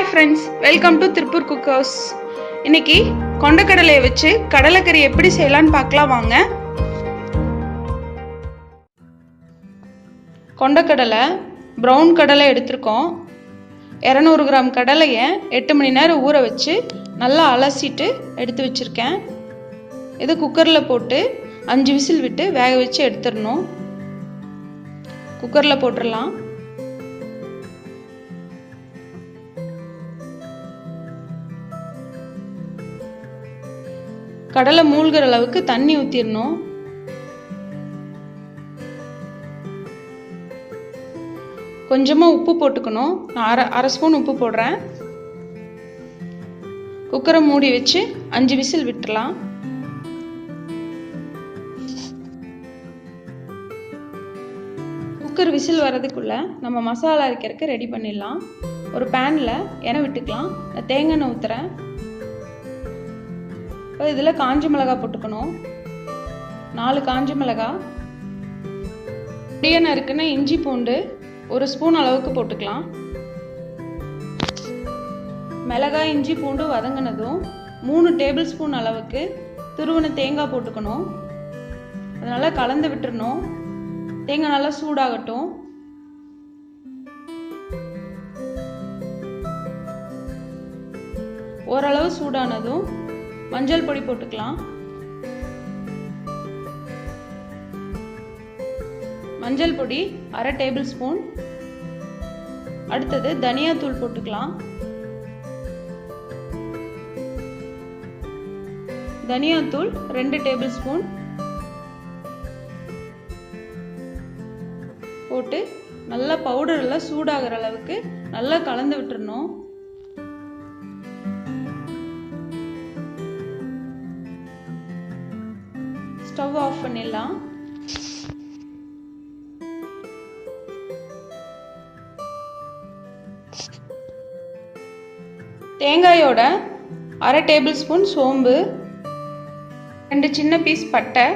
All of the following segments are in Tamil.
Hi friends, welcome to Tirupur Cookers. இன்னைக்கு கொண்டக்கடலையை வச்சு கடலைக்கறி எப்படி செய்யலாம்னு பார்க்கலாம் வாங்க. கொண்டக்கடலை பிரவுன் கடலை எடுத்துருக்கோம். 200 கிராம் கடலையை 8 மணி நேரம் ஊற வச்சு நல்லா அலசிட்டு எடுத்து வச்சிருக்கேன். இது குக்கரில் போட்டு 5 விசில் விட்டு வேக வச்சு எடுத்துடணும். குக்கரில் போட்டுடலாம். கடலை மூழ்கிற அளவுக்கு தண்ணி ஊற்றிடணும். கொஞ்சமாக உப்பு போட்டுக்கணும். நான் அரை ஸ்பூன் உப்பு போடுறேன். குக்கரை மூடி வச்சு 5 விசில் விட்டுடலாம். குக்கர் விசில் வர்றதுக்குள்ள நம்ம மசாலா அரைக்கிறதுக்கு ரெடி பண்ணிடலாம். ஒரு பேனில் எண்ணெய் விட்டுக்கலாம். நான் தேங்காய் எண்ணெய் ஊற்றுறேன். இதில் காஞ்ச மிளகாய் போட்டுக்கணும். 4 காஞ்ச மிளகாய், பொடியாக நறுக்குன இஞ்சி பூண்டு 1 ஸ்பூன் அளவுக்கு போட்டுக்கலாம். மிளகாய் இஞ்சி பூண்டு வதங்கினதும் 3 டேபிள் ஸ்பூன் அளவுக்கு துருவன தேங்காய் போட்டுக்கணும். அதனால் கலந்து விட்டுறணும். தேங்காய் நல்லா சூடாகட்டும். ஓரளவு சூடானதும் மஞ்சள் பொடி போட்டுக்கலாம். மஞ்சள் பொடி அரை டேபிள் ஸ்பூன். அடுத்தது தனியா தூள் போட்டுக்கலாம். தனியா தூள் 2 டேபிள் ஸ்பூன் போட்டு நல்லா பவுடர் எல்லாம் சூடாகிற அளவுக்கு நல்லா கலந்து விட்டுறணும். ஸ்டவ் ஆஃப் பண்ணிடலாம். தேங்காயோட அரை டேபிள் ஸ்பூன் சோம்பு, 2 சின்ன பீஸ் பட்டை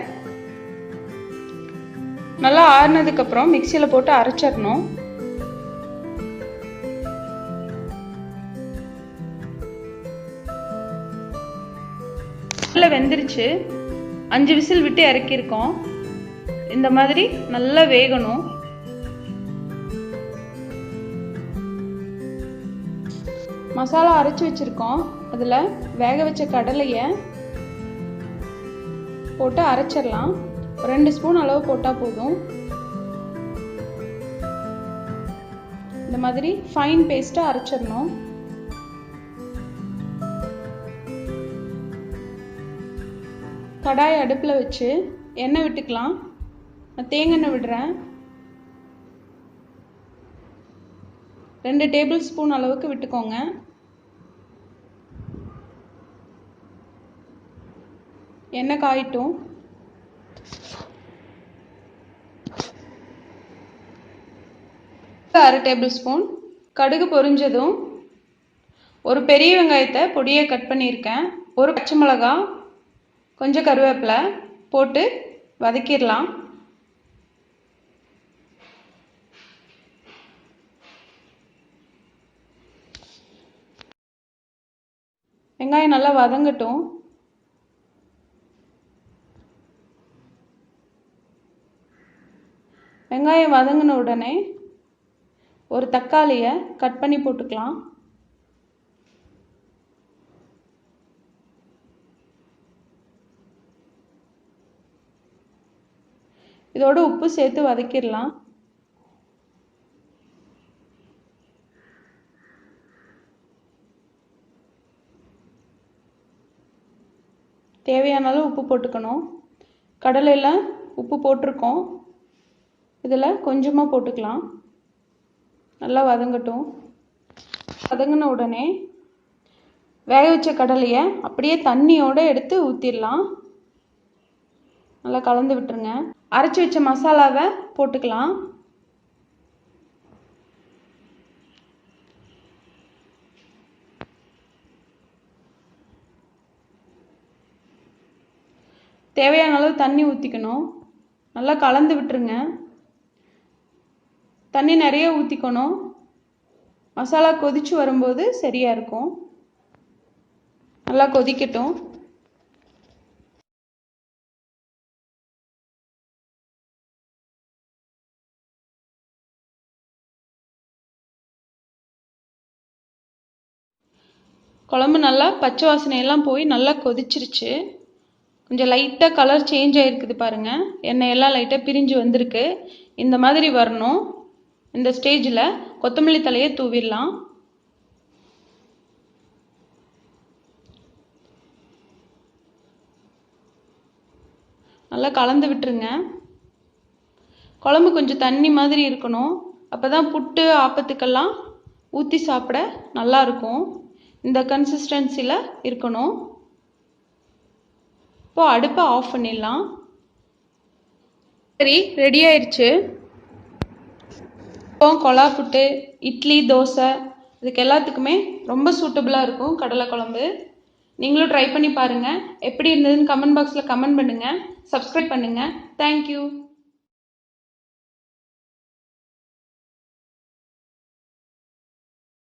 நல்லா ஆறுனதுக்கு அப்புறம் மிக்சியில் போட்டு அரைச்சிடணும். நல்லா வெந்துருச்சு. 5 விசில் விட்டு இறக்கியிருக்கோம். இந்த மாதிரி நல்லா வேகணும். மசாலா அரைச்சி வச்சிருக்கோம். அதில் வேக வச்ச கடலையை போட்டு அரைச்சிடலாம். 2 ஸ்பூன் அளவு போட்டால் போதும். இந்த மாதிரி ஃபைன் பேஸ்ட்டாக அரைச்சிடணும். கடாய் அடுப்பில் வச்சு எண்ணெய் விட்டுக்கலாம். நான் தேங்காய் எண்ணெய் விடுறேன். 2 டேபிள் ஸ்பூன் அளவுக்கு விட்டுக்கோங்க. எண்ணெய் காயட்டும். அரை டேபிள் ஸ்பூன் கடுகு பொரிஞ்சதும் ஒரு பெரிய வெங்காயத்தை பொடியை கட் பண்ணியிருக்கேன். ஒரு பச்சை மிளகாய், கொஞ்சம் கருவேப்பிலை போட்டு வதக்கிடலாம். வெங்காயம் நல்லா வதங்கட்டும். வெங்காயம் வதங்கின உடனே ஒரு தக்காளியை கட் பண்ணி போட்டுக்கலாம். இதோட உப்பு சேர்த்து வதக்கிடலாம். தேவையான அளவு உப்பு போட்டுக்கணும். கடலையில் உப்பு போட்டிருக்கோம். இதில் கொஞ்சமாக போட்டுக்கலாம். நல்லா வதங்கட்டும். வதங்கின உடனே வேக வச்ச கடலையை அப்படியே தண்ணியோடு எடுத்து ஊற்றிடலாம். நல்லா கலந்து விட்டுருங்க. அரைச்சி வச்ச மசாலாவை போட்டுக்கலாம். தேவையான அளவு தண்ணி ஊற்றிக்கணும். நல்லா கலந்து விட்டுருங்க. தண்ணி நிறைய ஊற்றிக்கணும். மசாலா கொதிச்சு வரும்போது சரியாக இருக்கும். நல்லா கொதிக்கட்டும். குழம்பு நல்லா பச்சை வாசனையெல்லாம் போய் நல்லா கொதிச்சிருச்சு. கொஞ்சம் லைட்டாக கலர் சேஞ்ச் ஆகிருக்குது பாருங்கள். எண்ணெயெல்லாம் லைட்டாக பிரிஞ்சு வந்திருக்கு. இந்த மாதிரி வரணும். இந்த ஸ்டேஜில் கொத்தமல்லி தலையை தூவிடலாம். நல்லா கலந்து விட்டுருங்க. குழம்பு கொஞ்சம் தண்ணி மாதிரி இருக்கணும். அப்போ தான் புட்டு ஆப்பத்துக்கெல்லாம் ஊற்றி சாப்பிட நல்லாயிருக்கும். இந்த கன்சிஸ்டன்சியில் இருக்கணும். இப்போது அடுப்பை ஆஃப் பண்ணிடலாம். சரி, ரெடி ஆயிடுச்சு. இப்போ கொலா புட்டு, இட்லி, தோசை இதுக்கு எல்லாத்துக்குமே ரொம்ப சூட்டபுளாக இருக்கும் கடலை குழம்பு. நீங்களும் ட்ரை பண்ணி பாருங்கள். எப்படி இருந்ததுன்னு கமெண்ட் பாக்ஸில் கமெண்ட் பண்ணுங்கள். சப்ஸ்கிரைப் பண்ணுங்கள். தேங்க்யூ.